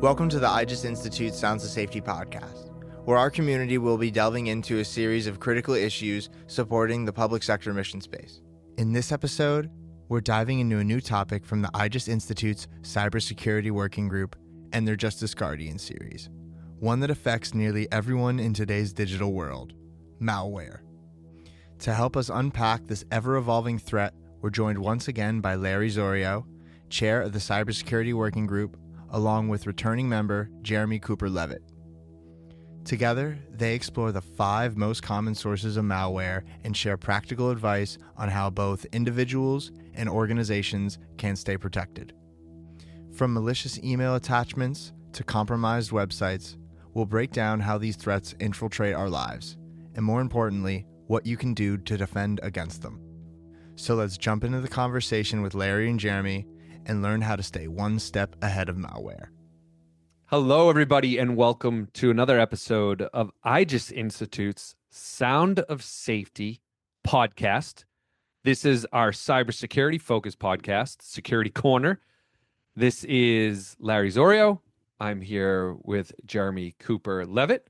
Welcome to the IGES Institute Sounds of Safety podcast, where our community will be delving into a series of critical issues supporting the public sector mission space. In this episode, we're diving into a new topic from the IGES Institute's Cybersecurity Working Group and their Justice Guardian series, one that affects nearly everyone in today's digital world: malware. To help us unpack this ever-evolving threat, we're joined once again by Larry Zorio, chair of the Cybersecurity Working Group, along with returning member Jeremy Cooper-Levitt. Together, they explore the 5 most common sources of malware and share practical advice on how both individuals and organizations can stay protected. From malicious email attachments to compromised websites, we'll break down how these threats infiltrate our lives, and more importantly, what you can do to defend against them. So let's jump into the conversation with Larry and Jeremy and learn how to stay one step ahead of malware. Hello, everybody, and welcome to another episode of IGES Institute's Sound of Safety podcast. This is our cybersecurity focused podcast, Security Corner. This is Larry Zorio. I'm here with Jeremy Cooper-Levitt.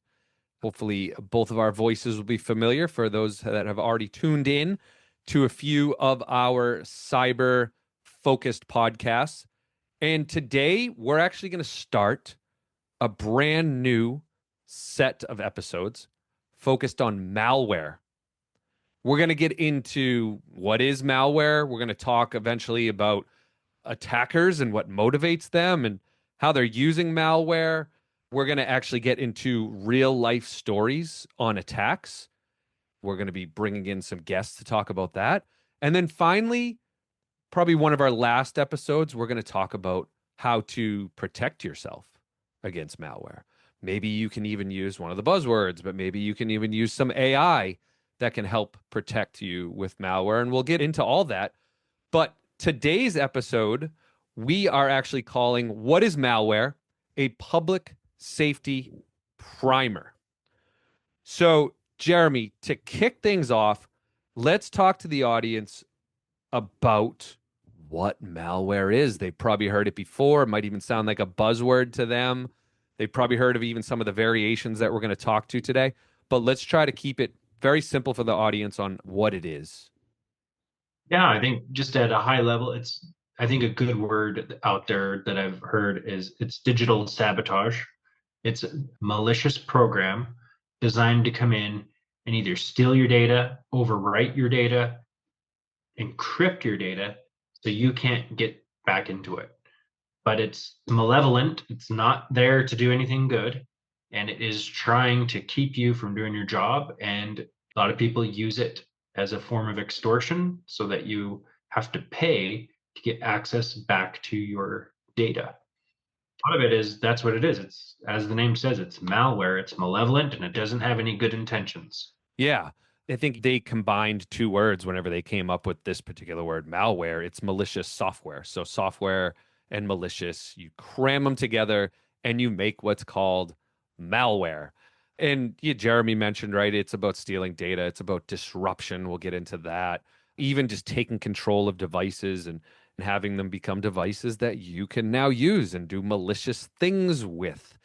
Hopefully, both of our voices will be familiar for those that have already tuned in to a few of our cyber-focused podcasts. And today, we're actually going to start a brand new set of episodes focused on malware. We're going to get into what is malware. We're going to talk eventually about attackers and what motivates them and how they're using malware. We're going to actually get into real life stories on attacks. We're going to be bringing in some guests to talk about that. And then finally, probably one of our last episodes, we're going to talk about how to protect yourself against malware. Maybe you can even use one of the buzzwords, but maybe you can even use some AI that can help protect you with malware. And we'll get into all that. But today's episode, we are actually calling What is Malware? A Public Safety Primer. So, Jeremy, to kick things off, let's talk to the audience about what malware is. They've probably heard it before. It might even sound like a buzzword to them. They've probably heard of even some of the variations that we're going to talk to today. But let's try to keep it very simple for the audience on what it is. Yeah, I think just at a high level, I think a good word out there that I've heard is it's digital sabotage. It's a malicious program designed to come in and either steal your data, overwrite your data, encrypt your data so you can't get back into it. But it's malevolent. It's not there to do anything good. And it is trying to keep you from doing your job. And a lot of people use it as a form of extortion so that you have to pay to get access back to your data. Part of it is that's what it is. It's, as the name says, it's malware. It's malevolent and it doesn't have any good intentions. Yeah. I think they combined 2 words whenever they came up with this particular word, malware. It's malicious software. So software and malicious, you cram them together and you make what's called malware. And Jeremy mentioned, right, it's about stealing data. It's about disruption. We'll get into that. Even just taking control of devices and having them become devices that you can now use and do malicious things with.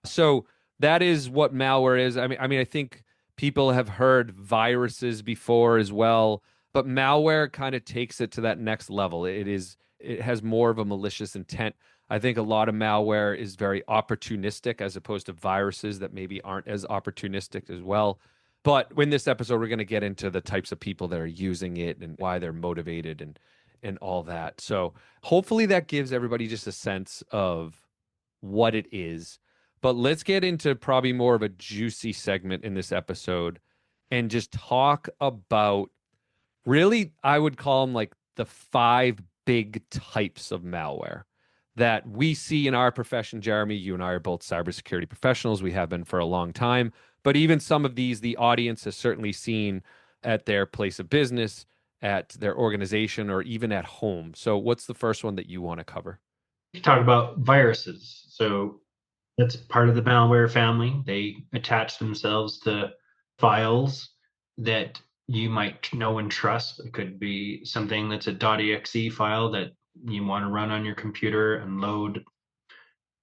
So that is what malware is. I mean, I think people have heard viruses before as well, but malware kind of takes it to that next level. It has more of a malicious intent. I think a lot of malware is very opportunistic as opposed to viruses that maybe aren't as opportunistic as well. But in this episode, we're going to get into the types of people that are using it and why they're motivated and all that. So hopefully that gives everybody just a sense of what it is. But let's get into probably more of a juicy segment in this episode and just talk about, really, I would call them like the 5 big types of malware that we see in our profession. Jeremy, you and I are both cybersecurity professionals. We have been for a long time. But even some of these, the audience has certainly seen at their place of business, at their organization, or even at home. So what's the first one that you want to cover? You talk about viruses. So that's part of the malware family. They attach themselves to files that you might know and trust. It could be something that's a .exe file that you want to run on your computer and load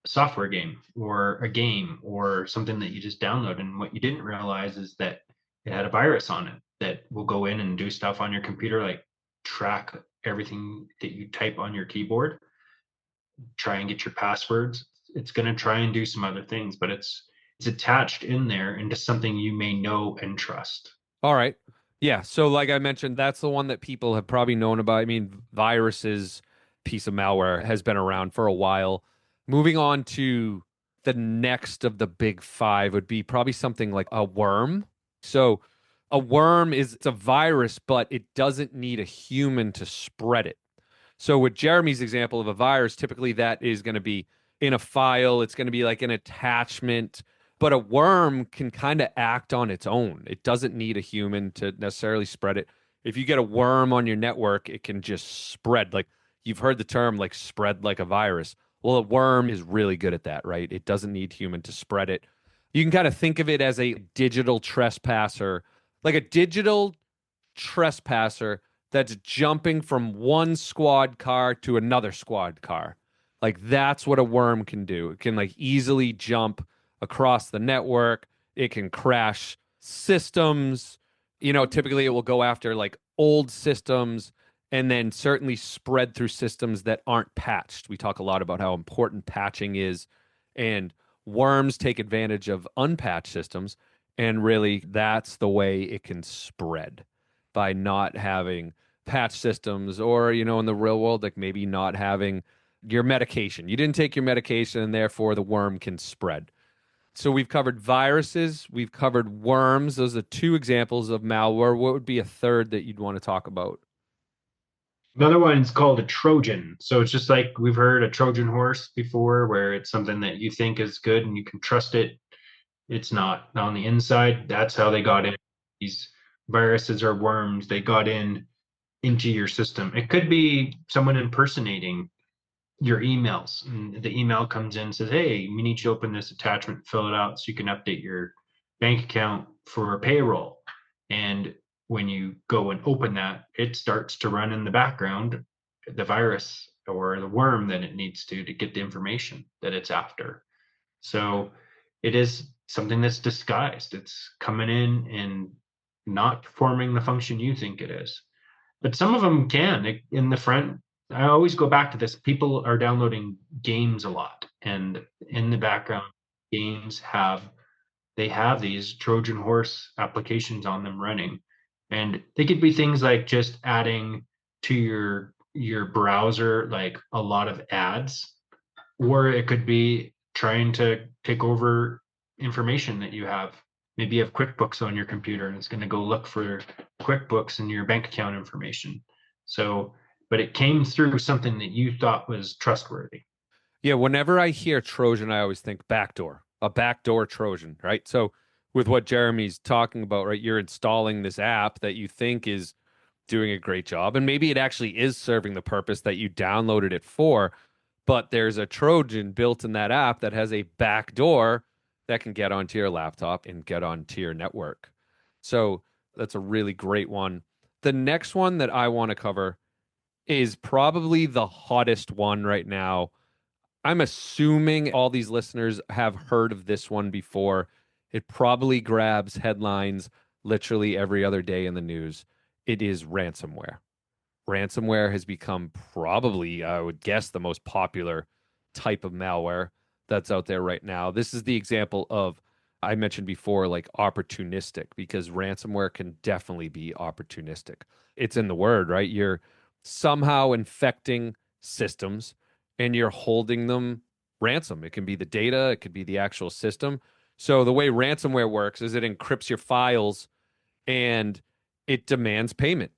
software game or a game or something that you just download. And what you didn't realize is that it had a virus on it that will go in and do stuff on your computer, like track everything that you type on your keyboard, try and get your passwords. It's going to try and do some other things, but it's attached in there into something you may know and trust. All right. Yeah. So, like I mentioned, that's the one that people have probably known about. I mean, viruses, piece of malware has been around for a while. Moving on to the next of the big five would be probably something like a worm. So, a worm is it's a virus, but it doesn't need a human to spread it. So, with Jeremy's example of a virus, typically that is going to be in a file, it's going to be like an attachment, but a worm can kind of act on its own. It doesn't need a human to necessarily spread it. If you get a worm on your network, it can just spread. Like you've heard the term like spread like a virus. Well, a worm is really good at that, right? It doesn't need human to spread it. You can kind of think of it as a digital trespasser, like a digital trespasser that's jumping from one squad car to another squad car. Like that's what a worm can do. It can like easily jump across the network. It can crash systems. Typically it will go after like old systems and then certainly spread through systems that aren't patched. We talk a lot about how important patching is, and worms take advantage of unpatched systems. And really, that's the way it can spread by not having patch systems or, in the real world, like maybe not having your medication. You didn't take your medication and therefore the worm can spread. So we've covered viruses, we've covered worms. Those are two examples of malware. What would be a third that you'd want to talk about? Another one's called a Trojan. So it's just like we've heard a Trojan horse before, where it's something that you think is good and you can trust it. It's not. On the inside, that's how they got in. These viruses or worms, they got in into your system. It could be someone impersonating your emails. And the email comes in and says, hey, we need you to open this attachment, fill it out so you can update your bank account for payroll. And when you go and open that, it starts to run in the background the virus or the worm that it needs to get the information that it's after. So it is something that's disguised. It's coming in and not performing the function you think it is. But some of them can. In the front, I always go back to this. People are downloading games a lot, and in the background, games have these Trojan horse applications on them running, and they could be things like just adding to your browser like a lot of ads, or it could be trying to take over information that you have. Maybe you have QuickBooks on your computer and it's going to go look for QuickBooks and your bank account information. So, but it came through something that you thought was trustworthy. Yeah, whenever I hear Trojan, I always think backdoor, a backdoor Trojan, right? So with what Jeremy's talking about, right, you're installing this app that you think is doing a great job, and maybe it actually is serving the purpose that you downloaded it for, but there's a Trojan built in that app that has a backdoor that can get onto your laptop and get onto your network. So that's a really great one. The next one that I want to cover is probably the hottest one right now. I'm assuming all these listeners have heard of this one before. It probably grabs headlines literally every other day in the news. It is ransomware. Ransomware has become probably, I would guess, the most popular type of malware that's out there right now. This is the example of, I mentioned before, like opportunistic, because ransomware can definitely be opportunistic. It's in the word, right? You're somehow infecting systems and you're holding them ransom. It can be the data, it could be the actual system. So the way ransomware works is it encrypts your files and it demands payment.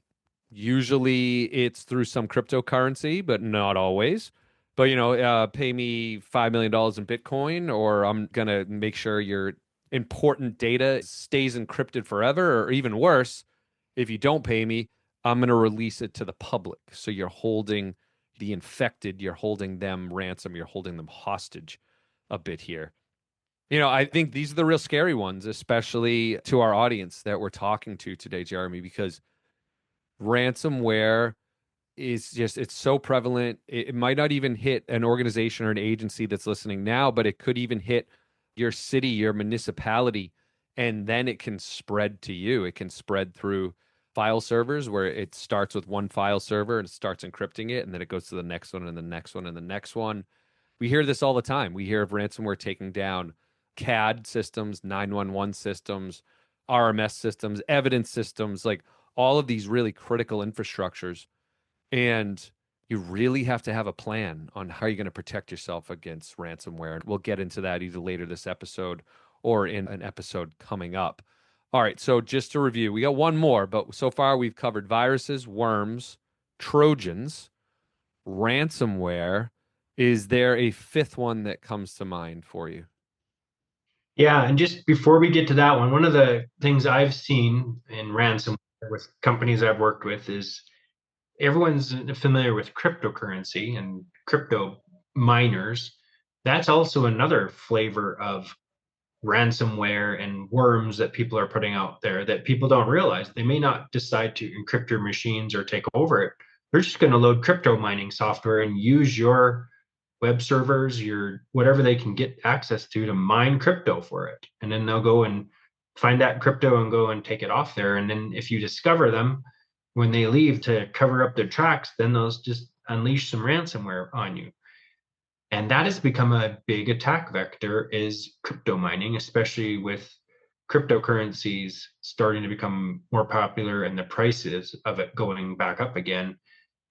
Usually it's through some cryptocurrency, but not always. But, pay me $5 million in Bitcoin, or I'm going to make sure your important data stays encrypted forever. Or even worse, if you don't pay me, I'm going to release it to the public. So you're holding the infected, you're holding them ransom, you're holding them hostage a bit here. I think these are the real scary ones, especially to our audience that we're talking to today, Jeremy, because ransomware it's so prevalent. It might not even hit an organization or an agency that's listening now, but it could even hit your city, your municipality, and then it can spread to you. It can spread through file servers where it starts with one file server and it starts encrypting it, and then it goes to the next one and the next one and the next one. We hear this all the time. We hear of ransomware taking down CAD systems, 911 systems, RMS systems, evidence systems, like all of these really critical infrastructures. And you really have to have a plan on how you're going to protect yourself against ransomware. And we'll get into that either later this episode or in an episode coming up. All right. So just to review, we got one more, but so far we've covered viruses, worms, Trojans, ransomware. Is there a fifth one that comes to mind for you? Yeah, and just before we get to that one of the things I've seen in ransomware with companies I've worked with is everyone's familiar with cryptocurrency and crypto miners. That's also another flavor of ransomware and worms that people are putting out there that people don't realize. They may not decide to encrypt your machines or take over it. They're just going to load crypto mining software and use your web servers, your whatever they can get access to mine crypto for it. And then they'll go and find that crypto and go and take it off there. And then if you discover them when they leave to cover up their tracks, then those just unleash some ransomware on you. And that has become a big attack vector is crypto mining, especially with cryptocurrencies starting to become more popular and the prices of it going back up again.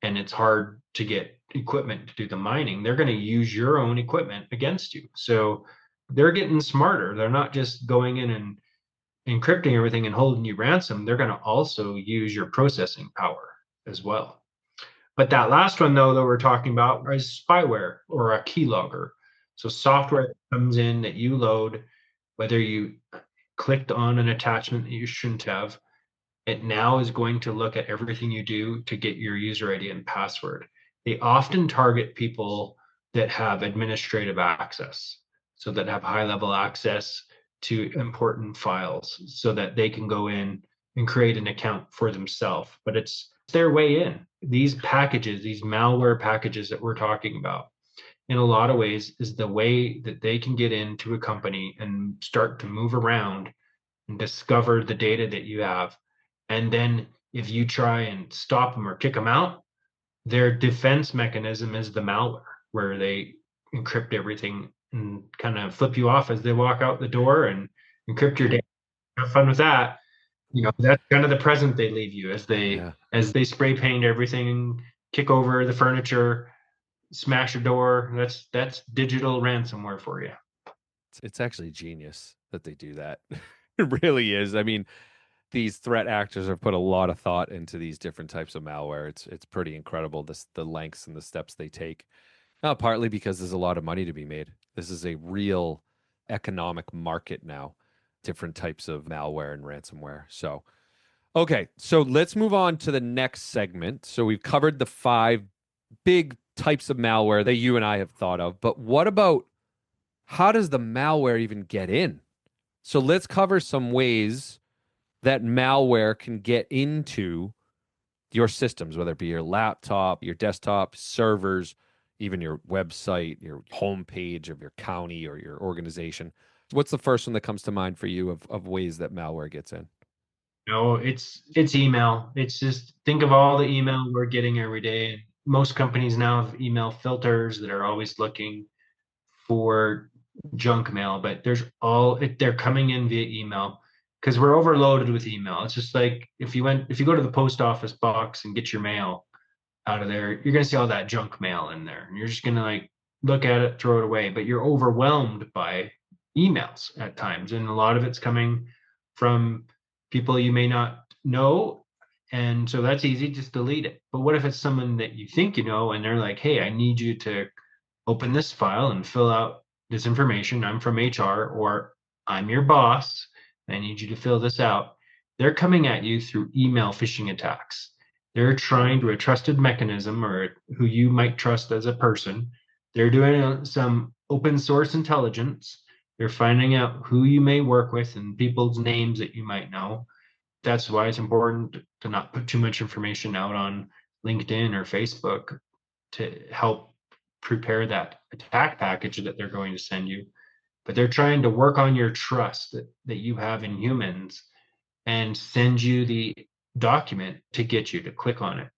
And it's hard to get equipment to do the mining. They're going to use your own equipment against you. So they're getting smarter. They're not just going in and encrypting everything and holding you ransom. They're going to also use your processing power as well. But that last one, though, that we're talking about is spyware or a keylogger. So software that comes in that you load, whether you clicked on an attachment that you shouldn't have, it now is going to look at everything you do to get your user ID and password. They often target people that have administrative access, so that have high level access to important files so that they can go in and create an account for themselves. But it's their way in. These packages, these malware packages that we're talking about, in a lot of ways, is the way that they can get into a company and start to move around and discover the data that you have. And then if you try and stop them or kick them out, their defense mechanism is the malware, where they encrypt everything and kind of flip you off as they walk out the door and encrypt your data. Have fun with that. That's kind of the present they leave you as they spray paint everything, kick over the furniture, smash a door. That's digital ransomware for you. It's actually genius that they do that. It really is. I mean, these threat actors have put a lot of thought into these different types of malware. It's pretty incredible, the lengths and the steps they take. Partly because there's a lot of money to be made. This is a real economic market now, different types of malware and ransomware. So, okay, so let's move on to the next segment. So we've covered the 5 big types of malware that you and I have thought of, but what about how does the malware even get in? So let's cover some ways that malware can get into your systems, whether it be your laptop, your desktop, servers, even your website, your homepage of your county or your organization. What's the first one that comes to mind for you of ways that malware gets in? No, it's email. It's just think of all the email we're getting every day. Most companies now have email filters that are always looking for junk mail, but they're coming in via email because we're overloaded with email. It's just like if you go to the post office box and get your mail out of there, you're gonna see all that junk mail in there, and you're just gonna like look at it, throw it away. But you're overwhelmed by emails at times, and a lot of it's coming from people you may not know, and so that's easy, just delete it. But what if it's someone that you think you know, and they're like, "Hey, I need you to open this file and fill out this information. I'm from HR, or I'm your boss. I need you to fill this out." They're coming at you through email phishing attacks. They're trying to a trusted mechanism or who you might trust as a person. They're doing some open source intelligence. They're finding out who you may work with and people's names that you might know. That's why it's important to not put too much information out on LinkedIn or Facebook to help prepare that attack package that they're going to send you. But they're trying to work on your trust that you have in humans and send you the document to get you to click on it.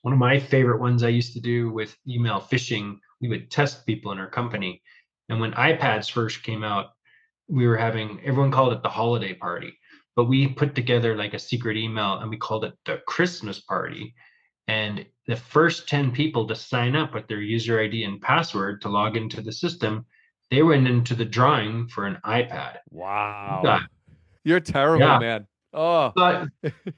One of my favorite ones I used to do with email phishing, we would test people in our company. And when iPads first came out, we were having, everyone called it the holiday party, but we put together like a secret email and we called it the Christmas party. And the first 10 people to sign up with their user ID and password to log into the system, they went into the drawing for an iPad. Wow. You're terrible, Yeah, man. Oh. but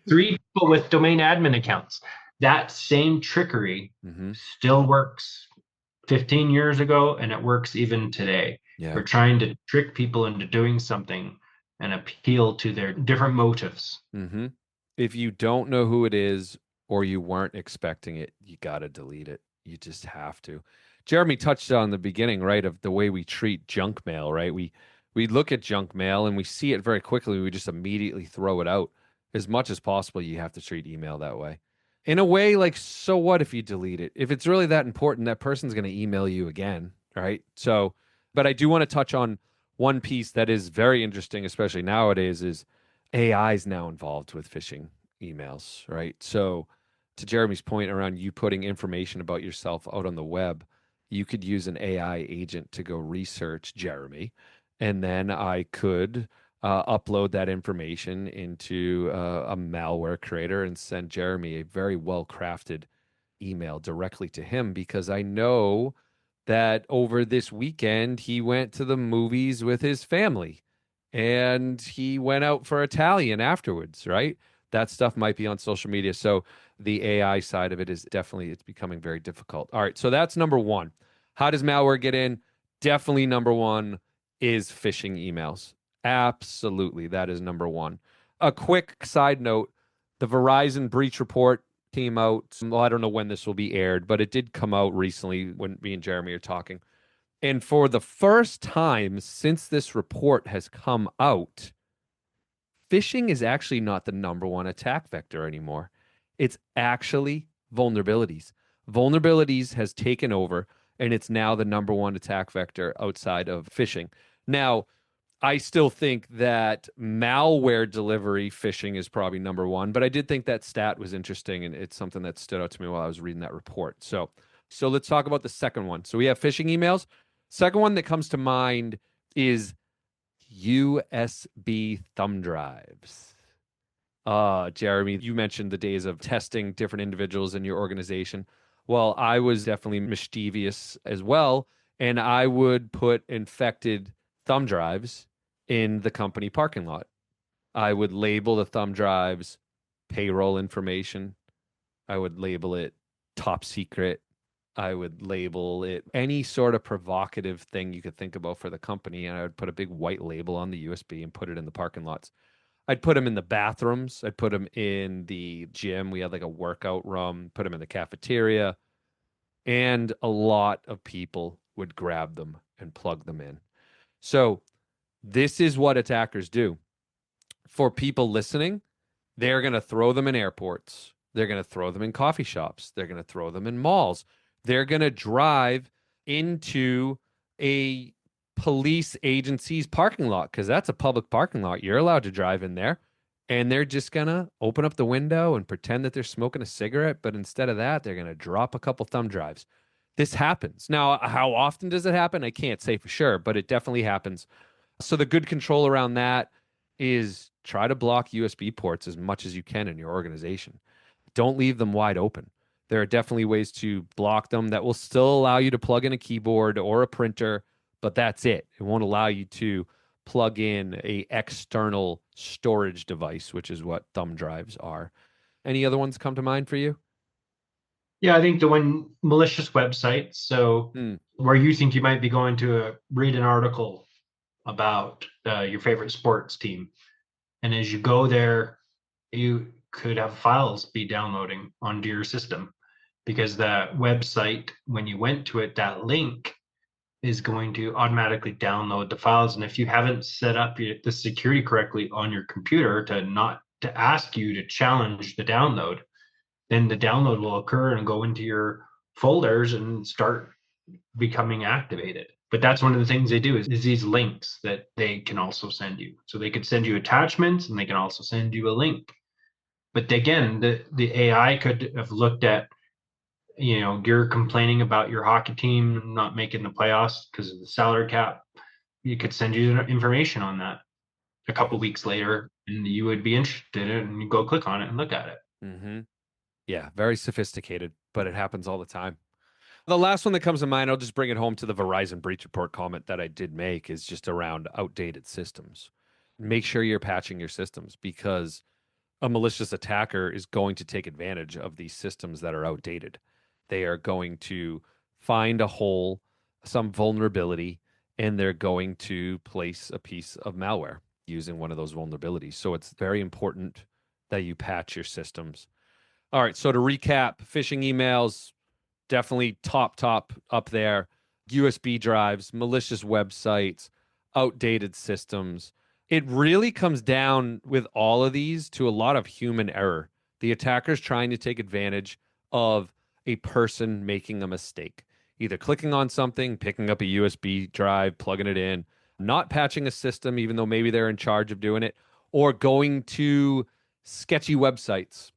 3 people with domain admin accounts. That same trickery Mm-hmm. still works 15 years ago, and it works even today. Yeah. We're trying to trick people into doing something and appeal to their different motives. Mm-hmm. If you don't know who it is or you weren't expecting it, you got to delete it. You just have to. Jeremy touched on the beginning, right, of the way we treat junk mail, right? We look at junk mail and we see it very quickly. We just immediately throw it out. As much as possible, you have to treat email that way. In a way, like, so what if you delete it? If it's really that important, that person's going to email you again, right? So, but I do want to touch on one piece that is very interesting, especially nowadays, is AI is now involved with phishing emails, right? So, to Jeremy's point around you putting information about yourself out on the web, you could use an AI agent to go research Jeremy, and then I could upload that information into a malware creator and send Jeremy a very well crafted email directly to him because I know that over this weekend he went to the movies with his family and he went out for Italian afterwards, right? That stuff might be on social media. So the AI side of it is definitely it's becoming very difficult. All right, so that's number one. How does malware get in? Definitely number one is phishing emails. Absolutely, that is number one. A quick side note, the Verizon breach report came out. Well, I don't know when this will be aired, but it did come out recently when me and Jeremy are talking. And for the first time since this report has come out, phishing is actually not the number one attack vector anymore. It's actually vulnerabilities. Vulnerabilities has taken over, and it's now the number one attack vector outside of phishing. Now, I still think that malware delivery phishing is probably number one, but I did think that stat was interesting, and it's something that stood out to me while I was reading that report. So let's talk about the second one. So we have phishing emails. Second one that comes to mind is USB thumb drives. Jeremy, you mentioned the days of testing different individuals in your organization. Well, I was definitely mischievous as well, and I would put infected thumb drives in the company parking lot. I would label the thumb drives payroll information. I would label it top secret. I would label it any sort of provocative thing you could think about for the company. And I would put a big white label on the USB and put it in the parking lots. I'd put them in the bathrooms. I'd put them in the gym. We had like a workout room, put them in the cafeteria. And a lot of people would grab them and plug them in. So this is what attackers do. For people listening, they're going to throw them in airports. They're going to throw them in coffee shops. They're going to throw them in malls. They're going to drive into a police agency's parking lot because that's a public parking lot. You're allowed to drive in there. And they're just going to open up the window and pretend that they're smoking a cigarette. But instead of that, they're going to drop a couple thumb drives. This happens. Now, how often does it happen? I can't say for sure, but it definitely happens. So the good control around that is try to block USB ports as much as you can in your organization. Don't leave them wide open. There are definitely ways to block them that will still allow you to plug in a keyboard or a printer, but that's it. It won't allow you to plug in a external storage device, which is what thumb drives are. Any other ones come to mind for you? Yeah, I think the one malicious websites. So where you think you might be going to read an article about your favorite sports team, and as you go there, you could have files be downloading onto your system because that website, when you went to it, that link is going to automatically download the files. And if you haven't set up the security correctly on your computer to not to ask you to challenge the download, then the download will occur and go into your folders and start becoming activated. But that's one of the things they do is these links that they can also send you. So they could send you attachments and they can also send you a link. But again, the AI could have looked at, you're complaining about your hockey team not making the playoffs because of the salary cap. You could send you information on that a couple weeks later, and you would be interested in it, and you go click on it and look at it. Mm-hmm. Yeah, very sophisticated, but it happens all the time. The last one that comes to mind, I'll just bring it home to the Verizon breach report comment that I did make, is just around outdated systems. Make sure you're patching your systems, because a malicious attacker is going to take advantage of these systems that are outdated. They are going to find a hole, some vulnerability, and they're going to place a piece of malware using one of those vulnerabilities. So it's very important that you patch your systems. All right, so to recap, phishing emails, definitely top up there. USB drives, malicious websites, outdated systems. It really comes down with all of these to a lot of human error. The attacker's trying to take advantage of a person making a mistake, either clicking on something, picking up a USB drive, plugging it in, not patching a system, even though maybe they're in charge of doing it, or going to sketchy websites.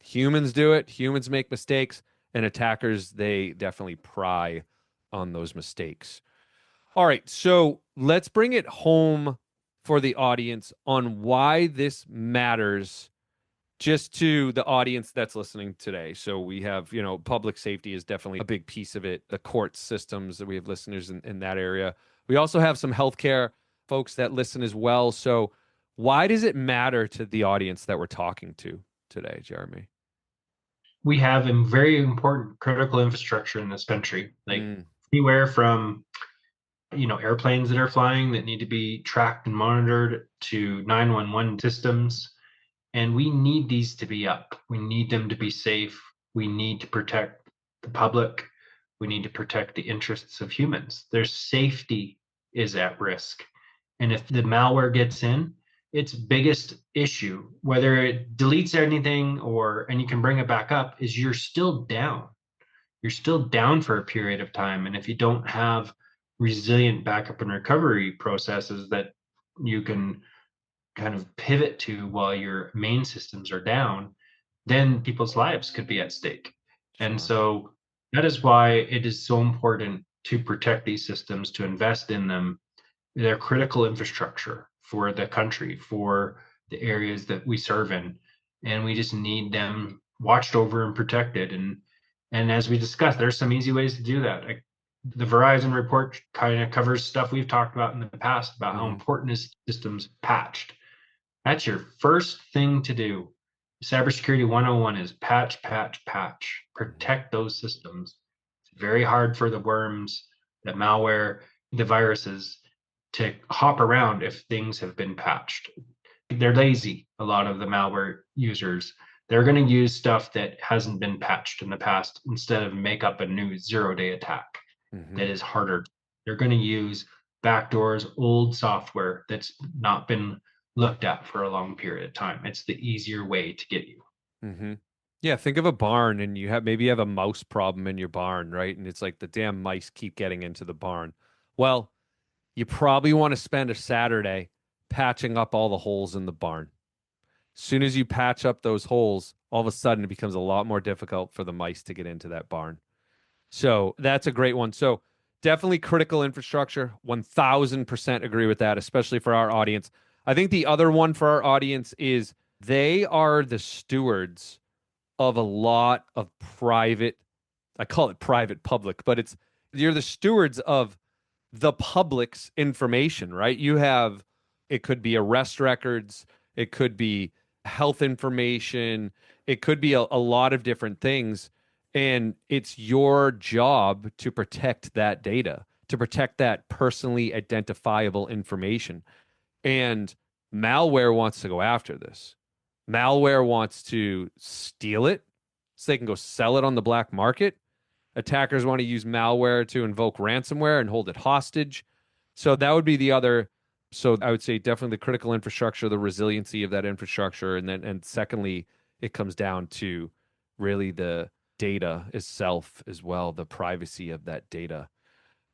Humans do it, humans make mistakes, and attackers, they definitely pry on those mistakes. All right, so let's bring it home for the audience on why this matters, just to the audience that's listening today. So we have, public safety is definitely a big piece of it. The court systems, that we have listeners in that area. We also have some healthcare folks that listen as well. So why does it matter to the audience that we're talking to today, Jeremy? We have a very important critical infrastructure in this country, like Mm, anywhere from airplanes that are flying that need to be tracked and monitored to 911 systems. And we need these to be up. We need them to be safe. We need to protect the public. We need to protect the interests of humans. Their safety is at risk. And if the malware gets in, its biggest issue, whether it deletes anything and you can bring it back up, is you're still down. You're still down for a period of time. And if you don't have resilient backup and recovery processes that you can kind of pivot to while your main systems are down, then people's lives could be at stake. And sure. so that is why it is so important to protect these systems, to invest in them. They're critical infrastructure for the country, for the areas that we serve in. And we just need them watched over and protected. And as we discussed, there's some easy ways to do that. Like the Verizon report kind of covers stuff we've talked about in the past about how important is systems patched. That's your first thing to do. Cybersecurity 101 is patch, patch, patch. Protect those systems. It's very hard for the worms, the malware, the viruses to hop around if things have been patched. They're lazy, a lot of the malware users. They're going to use stuff that hasn't been patched in the past instead of make up a new 0-day attack that is harder. They're going to use backdoors, old software that's not been looked at for a long period of time. It's the easier way to get you. Mm-hmm. Yeah, think of a barn, and maybe you have a mouse problem in your barn, right? And it's like the damn mice keep getting into the barn. Well, you probably want to spend a Saturday patching up all the holes in the barn. As soon as you patch up those holes, all of a sudden it becomes a lot more difficult for the mice to get into that barn. So that's a great one. So definitely critical infrastructure. 1000% agree with that, especially for our audience. I think the other one for our audience is they are the stewards of a lot of private, I call it private public, but you're the stewards of the public's information, right? It could be arrest records, it could be health information, it could be a lot of different things. And it's your job to protect that data, to protect that personally identifiable information. And malware wants to go after this. Malware wants to steal it so they can go sell it on the black market. Attackers want to use malware to invoke ransomware and hold it hostage. So that would be the other. So I would say definitely the critical infrastructure, the resiliency of that infrastructure. And secondly, it comes down to really the data itself as well, the privacy of that data.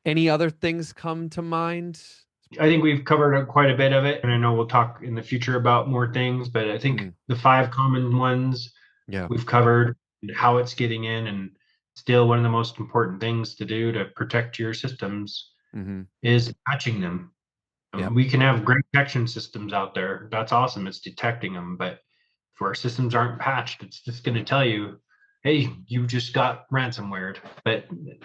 Any other things come to mind? I think we've covered quite a bit of it, and I know we'll talk in the future about more things, but I think Mm, the five common ones yeah. we've covered, and how it's getting in, and still one of the most important things to do to protect your systems Mm-hmm. is patching them. Yep. We can have great detection systems out there. That's awesome. It's detecting them, but if our systems aren't patched, it's just going to tell you, hey, you just got ransomware, but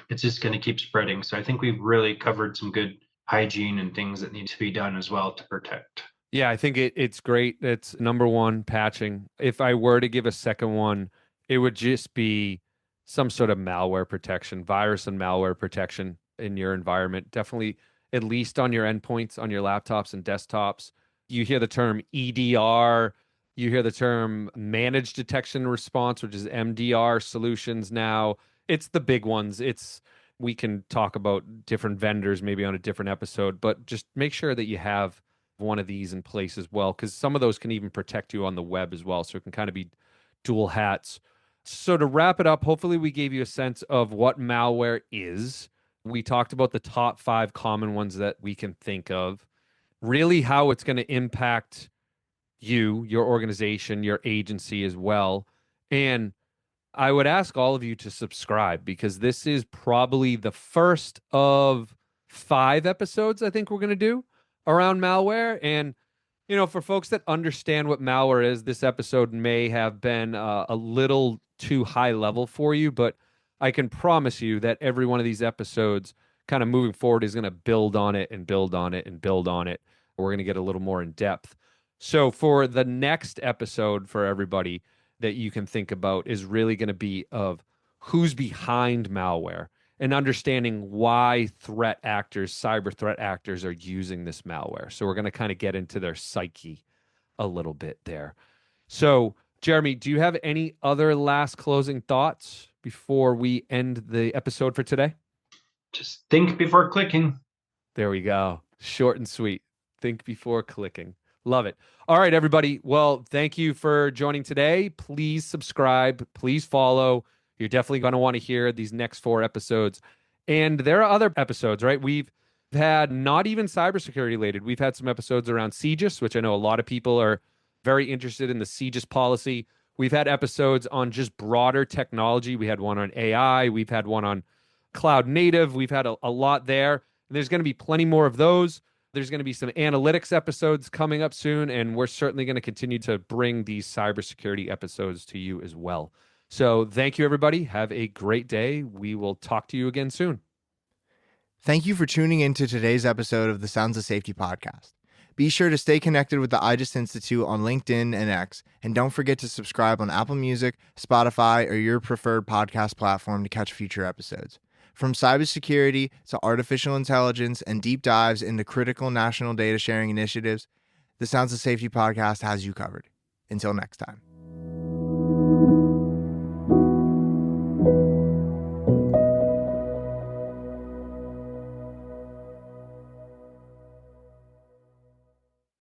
it's just going to keep spreading. So I think we've really covered some good hygiene and things that need to be done as well to protect. Yeah, I think it's great. It's number one, patching. If I were to give a second one, it would just be some sort of malware protection, virus and malware protection in your environment. Definitely, at least on your endpoints, on your laptops and desktops. You hear the term EDR, you hear the term managed detection response, which is MDR solutions now. It's the big ones. We can talk about different vendors maybe on a different episode, but just make sure that you have one of these in place as well, because some of those can even protect you on the web as well. So it can kind of be dual hats. So to wrap it up, hopefully we gave you a sense of what malware is. We talked about the top 5 common ones that we can think of, really how it's going to impact you, your organization, your agency as well. And I would ask all of you to subscribe, because this is probably the first of 5 episodes I think we're going to do around malware. And, for folks that understand what malware is, this episode may have been a little too high level for you, but I can promise you that every one of these episodes kind of moving forward is going to build on it and build on it and build on it. We're going to get a little more in depth. So for the next episode for everybody, that you can think about is really going to be of who's behind malware and understanding why threat actors, cyber threat actors, are using this malware. So we're going to kind of get into their psyche a little bit there. So, Jeremy, do you have any other last closing thoughts before we end the episode for today? Just think before clicking. There we go. Short and sweet. Think before clicking. Love it. All right, everybody. Well, thank you for joining today. Please subscribe. Please follow. You're definitely going to want to hear these next 4 episodes. And there are other episodes, right? We've had not even cybersecurity related. We've had some episodes around CGIS, which I know a lot of people are very interested in the CGIS policy. We've had episodes on just broader technology. We had one on AI. We've had one on cloud native. We've had a lot there. And there's going to be plenty more of those. There's going to be some analytics episodes coming up soon, and we're certainly going to continue to bring these cybersecurity episodes to you as well. So thank you, everybody. Have a great day. We will talk to you again soon. Thank you for tuning in to today's episode of the Sounds of Safety podcast. Be sure to stay connected with the IGEST Institute on LinkedIn and X, and don't forget to subscribe on Apple Music, Spotify, or your preferred podcast platform to catch future episodes. From cybersecurity to artificial intelligence and deep dives into critical national data sharing initiatives, the Sounds of Safety podcast has you covered. Until next time.